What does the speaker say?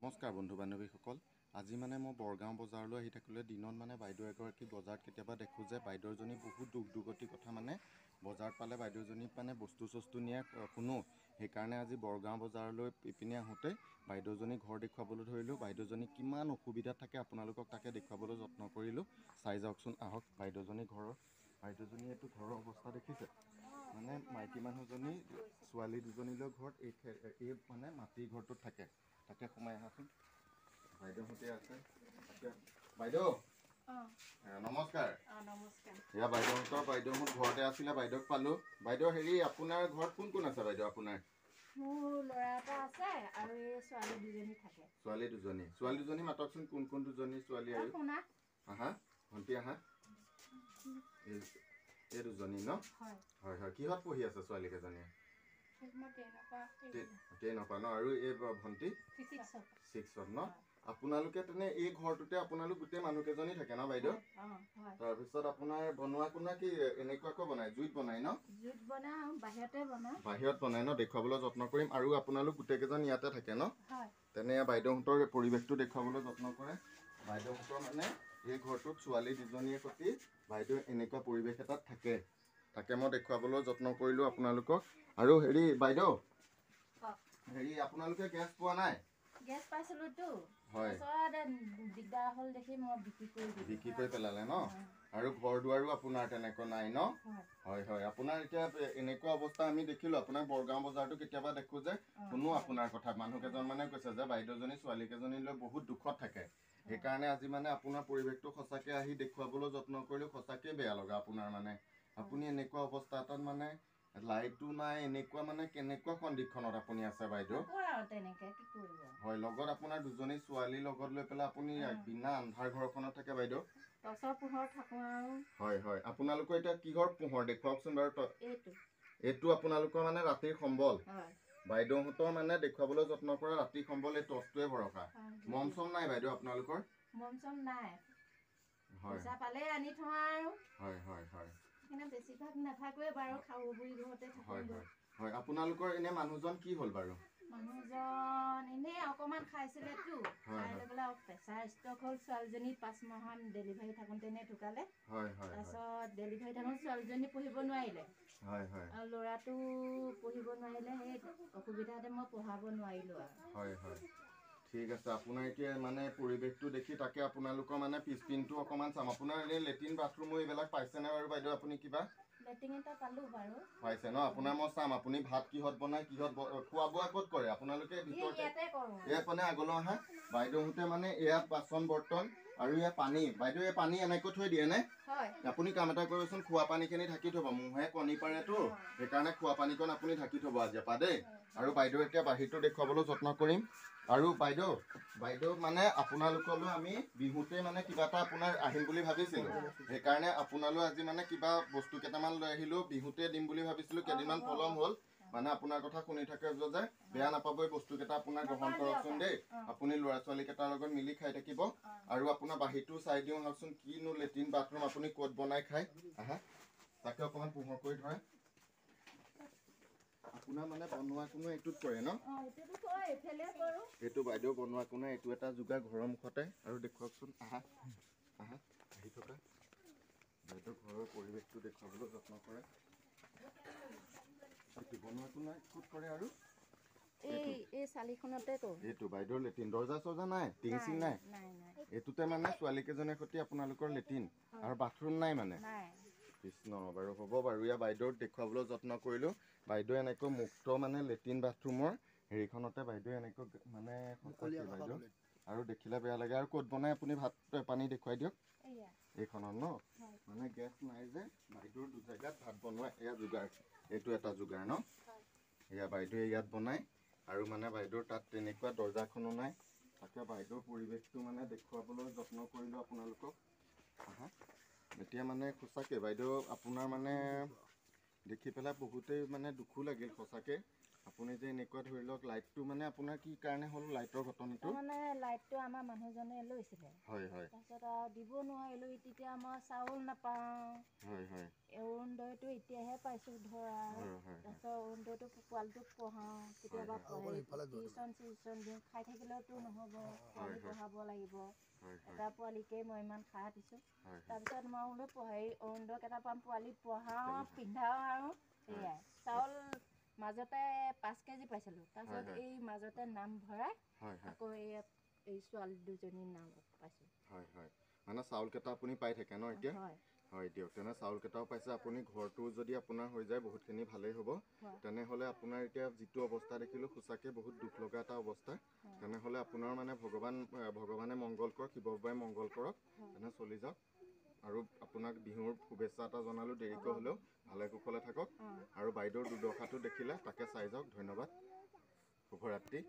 নমস্কাৰ বন্ধু বান্ধৱীসকল। আজি মানে মই বৰগাঁও বজাৰলৈ আহি থাকিলে দিনত মানে বাইদেউ এগৰাকী বজাৰত কেতিয়াবা দেখোঁ যে বাইদেউজনী বহুত দুৰ্গতি কথা মানে বজাৰত পালে বাইদেউজনীক মানে বস্তু চস্তু নিয়ে শুনো। সেইকাৰণে আজি বৰগাঁও বজাৰলৈ ইপিনে আহোঁতে বাইদেউজনী ঘৰ দেখুৱাবলৈ ধৰিলোঁ। বাইদেউজনী কিমান অসুবিধাত থাকে আপোনালোকক তাকে দেখুৱাবলৈ যত্ন কৰিলোঁ। চাই যাওকচোন আহক বাইদেউজনী ঘৰৰ। বাইদেউজনী এইটো ঘৰৰ অৱস্থা দেখিছে, মানে মাইকী মানুহজনী ছোৱালী দুজনীলৈ ঘৰত এই মানে মাটিৰ ঘৰটোত থাকে। তাকে সোমাই আহাচোন, বাইদেউহঁতে আছে। বাইদেউ নমস্কাৰ। এয়া বাইদেউহঁত ঘৰতে আছিলে, বাইদেউক পালোঁ। বাইদেউ হেৰি আপোনাৰ ঘৰত কোন কোন আছে বাইদেউ আপোনাৰ? মোৰ ল'ৰা এটা আছে আৰু এই ছোৱালী দুজনী থাকে। ছোৱালী দুজনী মাতকচোন, কোন কোন দুজনী ছোৱালী? আৰু আহা ভণ্টি আহা। এই দুজনী ন? হয় হয়। কিহত পঢ়ি আছে ছোৱালী কেইজনীয়ে? টেনৰ ন? আৰু এই ভণ্টি 6ত ন? আপোনালোকে তেনে এই ঘৰটোতে আপোনালোক গোটেই মানুহ কেইজনী থাকে ন বাইদেউ? তাৰপিছত আপোনাৰ বনোৱা কোনা কি এনেকুৱাকৈ বনাই? জুইত বনাই ন? জুইত বনাই, বাহিৰত বনাই ন? দেখুৱাবলৈ যত্ন কৰিম। আৰু আপোনালোক গোটেই কেইজন ইয়াতে থাকে ন? তেনে বাইদেউহঁতৰ পৰিৱেশটো দেখুৱাবলৈ যত্ন কৰে। বাইদেউহঁতৰ মানে এই ঘৰটোত ছোৱালী দুজনীৰ সৈতে বাইদেউ এনেকুৱা পৰিৱেশ এটাত থাকে। তাকে মই দেখুৱাবলৈ যত্ন কৰিলোঁ আপোনালোকক। আৰু হেৰি বাইদেউ, হেৰি আপোনালোকে গেছ পোৱা নাই? গেছ পাইছিলোঁতো, হয়, দিগদাৰ হ'ল দেখি মই বিক্ৰী কৰি পেলালে ন? আৰু ঘৰ দুৱাৰো আপোনাৰ তেনেকুৱা নাই ন? হয় হয়। আপোনাৰ এতিয়া এনেকুৱা অৱস্থা আমি দেখিলোঁ। আপোনাক বৰগাঁও বজাৰটো কেতিয়াবা দেখোঁ যে শুনো আপোনাৰ কথা। মানুহ কেইজন মানে কৈছে যে বাইদেউজনী ছোৱালী কেইজনীলৈ বহুত দুখত থাকে। সেইকাৰণে আজি মানে আপোনাৰ পৰিৱেশটো সঁচাকৈ আহি দেখুৱাবলৈ যত্ন কৰিলোঁ। সঁচাকৈ বেয়া লগা আপোনাৰ মানে আপুনি এনেকুৱা অৱস্থা এটাত মানে লাইটো নাই, এনেকুৱা মানে কেনেকুৱা কণ্ডিশ্যনত আপুনি আছে বাইদেউ? হয়, লগত আপোনাৰ দুজনী ছোৱালীৰ লগত লৈ পেলাই আপুনি বিনা আন্ধাৰ ঘৰখনত থাকে বাইদেউ? টৰ্চৰ পোহৰত থাকোঁ আৰু। হয় হয়। আপোনালোকৰ এতিয়া কিহৰ পোহৰ দেখুৱাওকচোন বাৰু? এইটো আপোনালোকৰ মানে ৰাতিৰ সম্বল? বাইদেউহঁতৰ মানে দেখুৱাবলৈ যত্ন কৰা ৰাতিৰ সম্বল এই টৰ্চটোৱে ভৰসা। মম চম নাই বাইদেউ আপোনালোকৰ? মম চম নাই, পইচা পালে আনি থওঁ আৰু। হয় হয় হয়। বেছিভাগ নাথাকোৱে বাৰু, খাৰু বুঢ়ী ঘৰতে থাকোঁ। হয়, আপোনালোকৰ এনে মানুহজন কি হ'ল বাৰু? মানুহজন এনেই অকণমান খাইছিলেতো, খাই লৈ পেলাই প্ৰেছাৰ ষ্ট্ৰক হ'ল। ছোৱালীজনী 5 মাহত ডেলিভাৰী থাকোঁতেনে ঢুকালে। তাৰপিছত ডেলিভাৰী থাকোঁতে ছোৱালীজনী পঢ়িব নোৱাৰিলে আৰু ল'ৰাটো পঢ়িব নোৱাৰিলে। সেই অসুবিধাতে মই পঢ়াব নোৱাৰিলোঁ আৰু। হয় হয়, ঠিক আছে। আপোনাৰ এতিয়া মানে পৰিৱেশটো দেখি তাকে আপোনালোকৰ মানে পিছপিনটো অকণমান চাম। আপোনাৰ এনেই লেট্ৰিন বাথৰুমো এইবিলাক পাইছেনে বাৰু বাইদেউ? আপুনি কিবা লেট্ৰিন এটা পালোঁ বাৰু। পাইছে ন? আপোনাৰ মই চাম আপুনি ভাত কিহত বনাই, কিহত খোৱা বোৱা ক'ত কৰে আপোনালোকে? ইয়াতে কৰোঁ। এয়া মানে আগলৈ আহা। বাইদেউহঁতে মানে এয়া বাচন বৰ্তন আৰু এয়া পানী। বাইদেউ এই পানী এনেকৈ থৈ দিয়ে নে? আপুনি কাম এটা কৰিবচোন, খোৱা পানীখিনি ঢাকি থ'ব। মহে কণী পাৰেতো, সেইকাৰণে খোৱা পানীকণ আপুনি ঢাকি থ'ব আজিৰ পৰা দেই। আৰু বাইদেউ এতিয়া বাহিৰটো দেখুৱাবলৈ যত্ন কৰিম। আৰু বাইদেউ মানে আপোনালোকলৈ আমি বিহুতে মানে কিবা এটা আপোনাৰ আহিম বুলি ভাবিছিলোঁ। সেইকাৰণে আপোনালৈ আজি মানে কিবা বস্তু কেইটামান লৈ আহিলোঁ। বিহুতে দিম বুলি ভাবিছিলোঁ, কেইদিনমান পলম হ'ল। মানে আপোনাৰ কথা শুনি থাকে যে বেয়া নাপাব, এই বস্তুকেইটা আপোনাৰ গ্ৰহণ কৰকচোন দেই। আপুনি ল'ৰা ছোৱালীকেইটাৰ লগত মিলি খাই থাকিব। আৰু আপোনাৰ বাহিৰটো চাই দিওঁ আহকচোন, কিনো লেট্ৰিন বাথৰুম আপুনি ক'ত বনাই খায়। আহা, তাকে অকণমান পোহৰ কৰি ধৰে। আপোনাৰ মানে বনোৱা কোনো এইটোত কৰে ন? এইটো বাইদেউ বনোৱা কোনে এইটো এটা যোগাৰ ঘৰৰ মুখতে। আৰু দেখুৱাওকচোন, আহা আহা আহি থকা। বাইদেউ ঘৰৰ পৰিৱেশটো দেখুৱাবলৈ যত্ন কৰে। বনোৱা কোনে ক'ত কৰে? আৰু এই চালিখনতে কৰোঁ। এইটো বাইদেউৰ লেট্ৰিন, দৰ্জা চৰ্জা নাই, টিং চিং নাই? এইটোতে মানে ছোৱালী কেইজনীৰ সৈতে আপোনালোকৰ লেট্ৰিন আৰু বাথৰুম নাই মানে? কৃষ্ণ, বাৰু হ'ব বাৰু। ইয়াৰ বাইদেউক দেখুৱাবলৈ যত্ন কৰিলোঁ। বাইদেউ এনেকৈ মুক্ত মানে লেট্ৰিন বাথৰুমৰ হেৰিখনতে বাইদেউ এনেকৈ মানে বাইদেউ আৰু দেখিলে বেয়া লাগে। আৰু ক'ত বনাই আপুনি ভাত পানী দেখুৱাই দিয়ক। এইখনত ন? মানে গেছ নাই যে বাইদেউৰ 2 জেগাত ভাত বনোৱা এয়া যোগাৰ। এইটো এটা যোগাৰ ন? এয়া বাইদেৱে ইয়াত বনায়। আৰু মানে বাইদেউৰ তাত তেনেকুৱা দৰ্জাখনো নাই। তাকে বাইদেউৰ পৰিৱেশটো মানে দেখুৱাবলৈ যত্ন কৰিলোঁ আপোনালোকক। আহা, এতিয়া মানে সঁচাকৈ বাইদেউ আপোনাৰ মানে দেখি পেলাই বহুতেই মানে দুখো লাগিল সঁচাকৈ। আপুনি যে এনেকুৱা ধৰি লওক লাইটটো মানে আপোনাৰ কি কাৰণে হ'ল লাইটৰ ঘটনাটো? মানে লাইটটো আমাৰ মানুহজনে লৈছিলে। হয় হয়। তাৰপিছত আৰু দিব নোৱাৰিলোঁ, তেতিয়া মই চাউল নাপাওঁ। হয় হয়। অৰুণোদয়টো এতিয়াহে পাইছোঁ ধৰা। তাৰপিছত অৰুণোদয়টো পোৱালিটোক পঢ়াওঁ, কেতিয়াবা টিউশ্যন দিওঁ, খাই থাকিলেওতো নহ'ব, পোৱালি পঢ়াব লাগিব। এটা পোৱালিকেই মই ইমান খাহ দিছোঁ। তাৰপিছত মই বোলো অৰুণোদয় কেইটা পাম, পোৱালি পঢ়াওঁ পিন্ধাওঁ আৰু সেয়াই। চাউল মাজতে 5 কেজি পাইছিলোঁ, তাৰপিছত এই মাজতে নাম ভৰাই আকৌ এই ছোৱালী দুজনীৰ নাম পাইছোঁ। হয় হয়, মানে চাউলকেইটা আপুনি পাই থাকে ন এতিয়া? হয় দিয়ক, তেনে চাউলকেইটাও পাইছে, আপুনি ঘৰটো যদি আপোনাৰ হৈ যায় বহুতখিনি ভালেই হ'ব। তেনেহ'লে আপোনাৰ এতিয়া যিটো অৱস্থা দেখিলোঁ সঁচাকৈ বহুত দুখ লগা এটা অৱস্থা। তেনেহ'লে আপোনাৰ মানে ভগৱানে মংগল কৰক, শিৱ বাবাই মংগল কৰক, তেনে চলি যাওক। আৰু আপোনাক বিহুৰ শুভেচ্ছা এটা জনালোঁ দেৰিকৈ হ'লেও, ভালে কুশলে থাকক। আৰু বাইদেউৰ দুৰ্দশাটো দেখিলে তাকে চাই যাওক। ধন্যবাদ, শুভৰাত্ৰি।